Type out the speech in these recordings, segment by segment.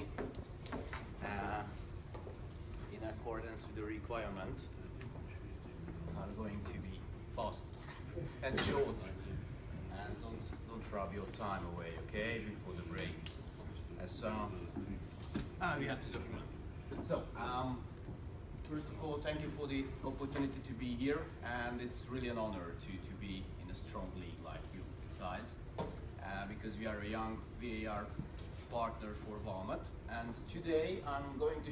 company in accordance with the requirement are going to be fast and short, and don't rub your time away, okay, before the break, as we have to document. So first of all, thank you for the opportunity to be here, and it's really an honor to be in a strong league like you guys, because we are a young VAR partner for Valmet. And today I'm going to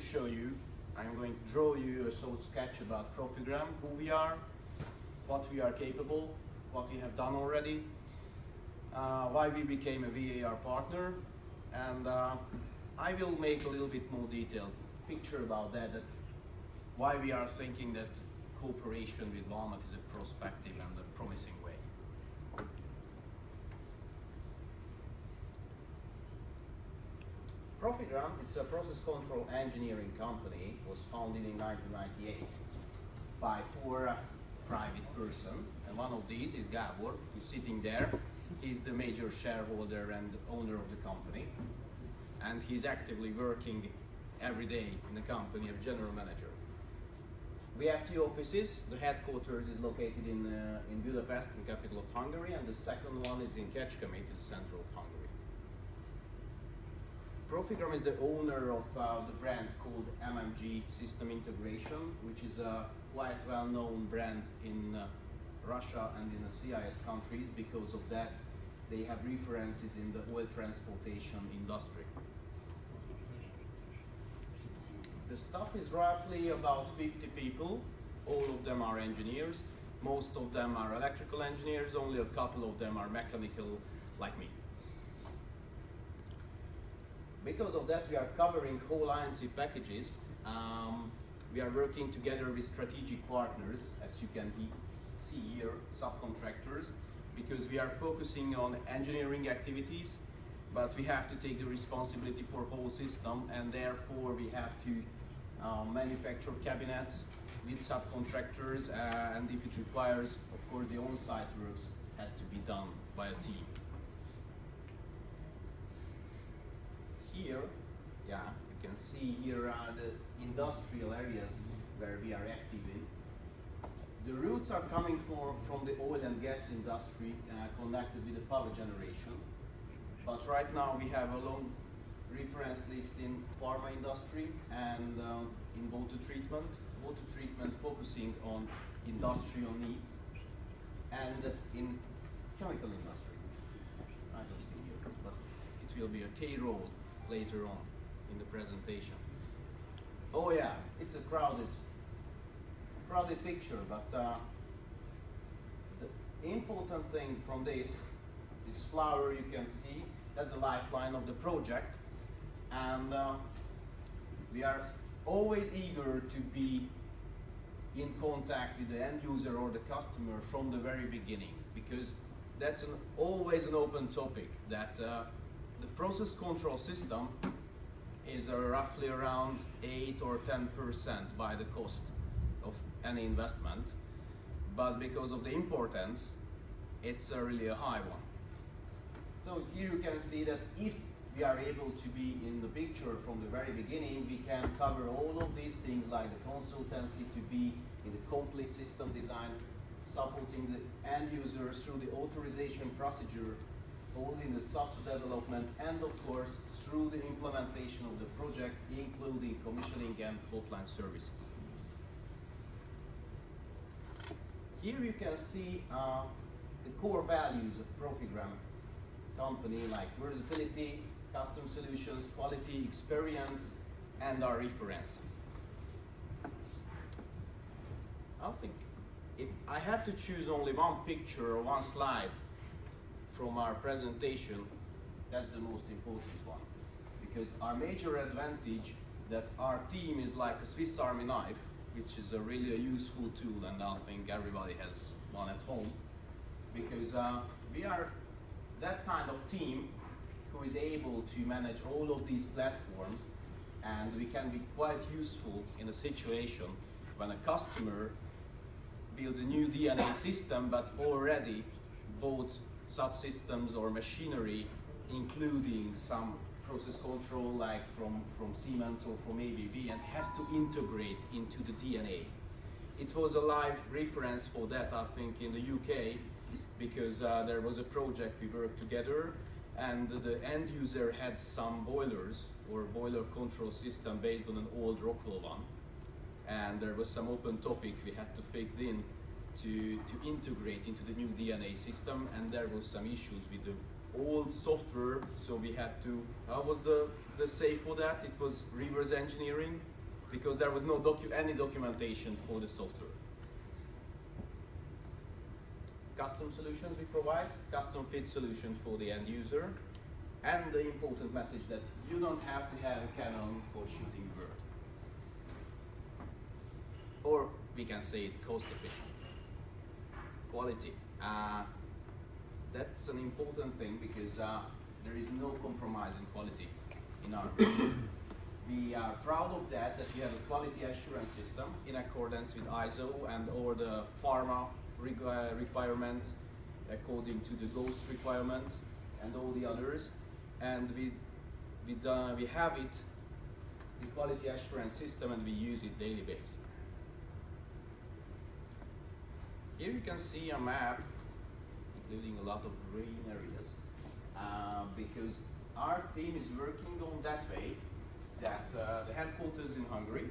draw you a short sketch about Profigram, who we are, what we are capable, what we have done already, why we became a VAR partner, and I will make a little bit more detailed picture about that why we are thinking that cooperation with Valmet is a prospective and a promising way. Profigram is a process control engineering company. It was founded in 1998 by 4 private persons, and one of these is Gabor. He's sitting there. He's the major shareholder and owner of the company, and he's actively working every day in the company as general manager. We have 2 offices. The headquarters is located in Budapest, the capital of Hungary, and the second one is in Kecskemét, the center of Hungary. Profigram is the owner of the brand called MMG System Integration, which is a quite well-known brand in Russia and in the CIS countries. Because of that, they have references in the oil transportation industry. The staff is roughly about 50 people. All of them are engineers. Most of them are electrical engineers. Only a couple of them are mechanical, like me. Because of that, we are covering whole INC packages. We are working together with strategic partners, as you can see here, subcontractors, because we are focusing on engineering activities, but we have to take the responsibility for whole system, and therefore we have to manufacture cabinets with subcontractors, and if it requires, of course, the on-site works has to be done by a team. Here, you can see here are the industrial areas where we are active in. The roots are coming from the oil and gas industry, connected with the power generation. But right now we have a long reference list in pharma industry and in water treatment. Water treatment focusing on industrial needs, and in chemical industry. I don't see here, but it will be a key role later on in the presentation. Oh yeah, it's a crowded picture, but the important thing from this flower you can see, that's the lifeline of the project, and we are always eager to be in contact with the end user or the customer from the very beginning, because that's always an open topic, that the process control system is roughly around 8 or 10% by the cost of any investment, but because of the importance, it's really a high one. So here you can see that if we are able to be in the picture from the very beginning, we can cover all of these things like the consultancy, to be in the complete system design, supporting the end users through the authorization procedure, all in the software development, and of course through the implementation of the project, including commissioning and hotline services. Here you can see the core values of Profigram company, like versatility, custom solutions, quality, experience, and our references. I think if I had to choose only one picture or one slide from our presentation, that's the most important one, because our major advantage that our team is like a Swiss Army knife, which is really a useful tool, and I think everybody has one at home, because we are that kind of team who is able to manage all of these platforms, and we can be quite useful in a situation when a customer builds a new DNA system but already bought subsystems or machinery, including some process control like from Siemens or from ABB and has to integrate into the DNA. It was a live reference for that, I think, in the UK, because there was a project we worked together, and the end user had some boilers or boiler control system based on an old Rockwell one, and there was some open topic we had to fix in to integrate into the new DNA system, and there was some issues with the old software, so we had to, how was the say for that? It was reverse engineering, because there was no any documentation for the software. Custom solutions we provide, custom fit solutions for the end user, and the important message that you don't have to have a Canon for shooting bird. Or we can say it cost efficient. Quality. That's an important thing because there is no compromise in quality in our business. We are proud of that we have a quality assurance system in accordance with ISO and all the pharma requirements according to the GHOST requirements and all the others. And we have it, the quality assurance system, and we use it daily basis. Here you can see a map including a lot of green areas because our team is working on that way that the headquarters in Hungary,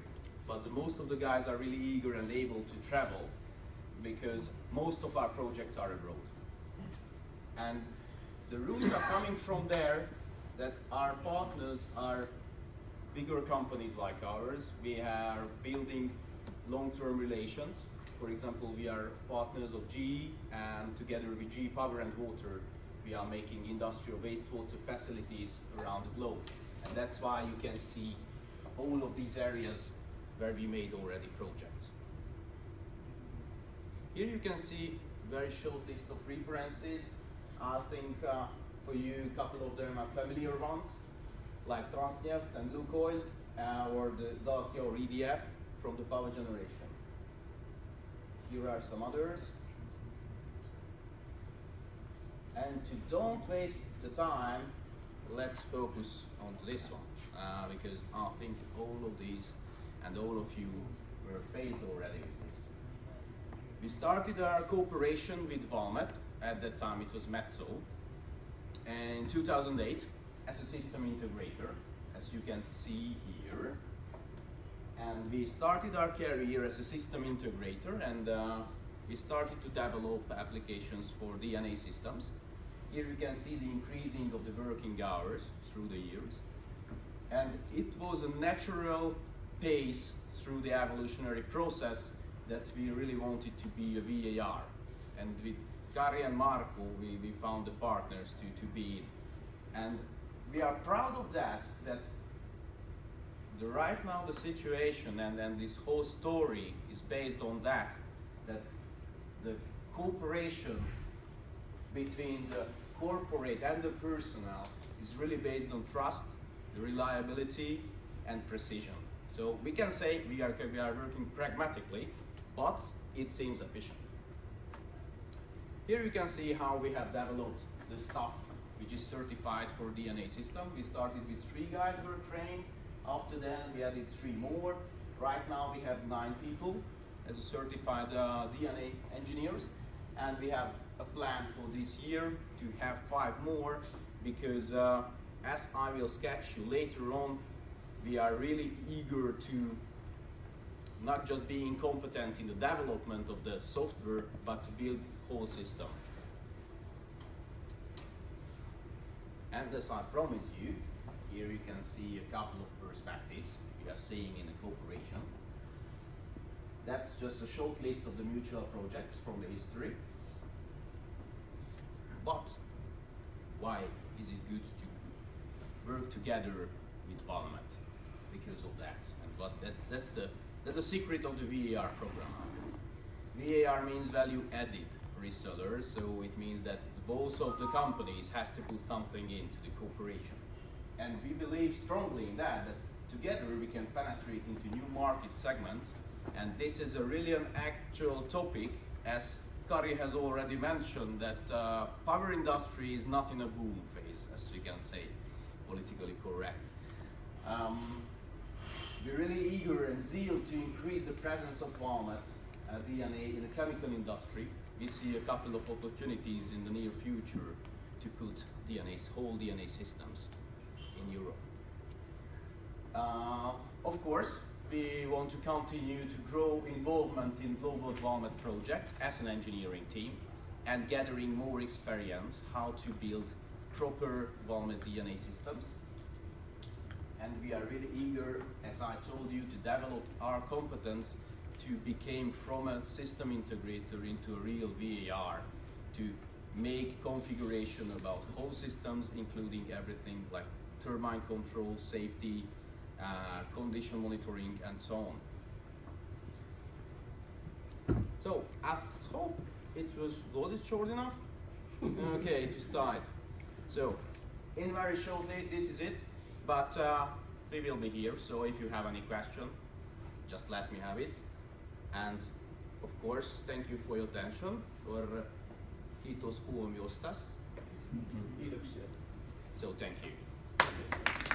but most of the guys are really eager and able to travel because most of our projects are abroad. And the roots are coming from there that our partners are bigger companies like ours. We are building long-term relations. For example, we are partners of GE, and together with GE Power and Water, we are making industrial wastewater facilities around the globe. And that's why you can see all of these areas where we made already projects. Here you can see a very short list of references. I think for you, a couple of them are familiar ones, like Transneft and Lukoil, or the Dacia or EDF from the power generation. Here are some others. And to don't waste the time, let's focus on this one, because I think all of these and all of you were faced already with this. We started our cooperation with Valmet, at that time it was Metso, in 2008 as a system integrator, as you can see here. And we started our career as a system integrator, and we started to develop applications for DNA systems. Here you can see the increasing of the working hours through the years. And it was a natural pace through the evolutionary process that we really wanted to be a VAR. And with Kari and Marco, we found the partners to be in. And we are proud of that right now the situation and this whole story is based on that the cooperation between the corporate and the personnel is really based on trust, reliability, and precision. So we can say we are working pragmatically, but it seems efficient. Here you can see how we have developed the stuff which is certified for DNA system. We started with 3 guys who were trained. After that, we added 3 more. Right now, we have 9 people as a certified DNA engineers, and we have a plan for this year to have 5 more, because as I will sketch you later on, we are really eager to not just being competent in the development of the software, but to build whole system. And as I promised you, here you can see a couple of perspectives we are seeing in a cooperation. That's just a short list of the mutual projects from the history. But why is it good to work together with Valmet? Because of that. And that's the secret of the VAR program. VAR means value added reseller, so it means that both of the companies has to put something into the cooperation. And we believe strongly in that together we can penetrate into new market segments. And this is a really an actual topic, as Kari has already mentioned, that power industry is not in a boom phase, as we can say, politically correct. eager and zeal to increase the presence of Valmet DNA in the chemical industry, we see a couple of opportunities in the near future to put whole DNA systems in Europe. Of course, we want to continue to grow involvement in global Valmet projects as an engineering team and gathering more experience how to build proper Valmet DNA systems. And we are really eager, as I told you, to develop our competence to become from a system integrator into a real VAR, to make configuration about whole systems, including everything like turbine control, safety, condition monitoring, and so on. So I hope it was it short enough? Okay, it was tight. So in very shortly, this is it, but we will be here, so if you have any question, just let me have it. And of course, thank you for your attention. Kiitos huomiosta. So thank you.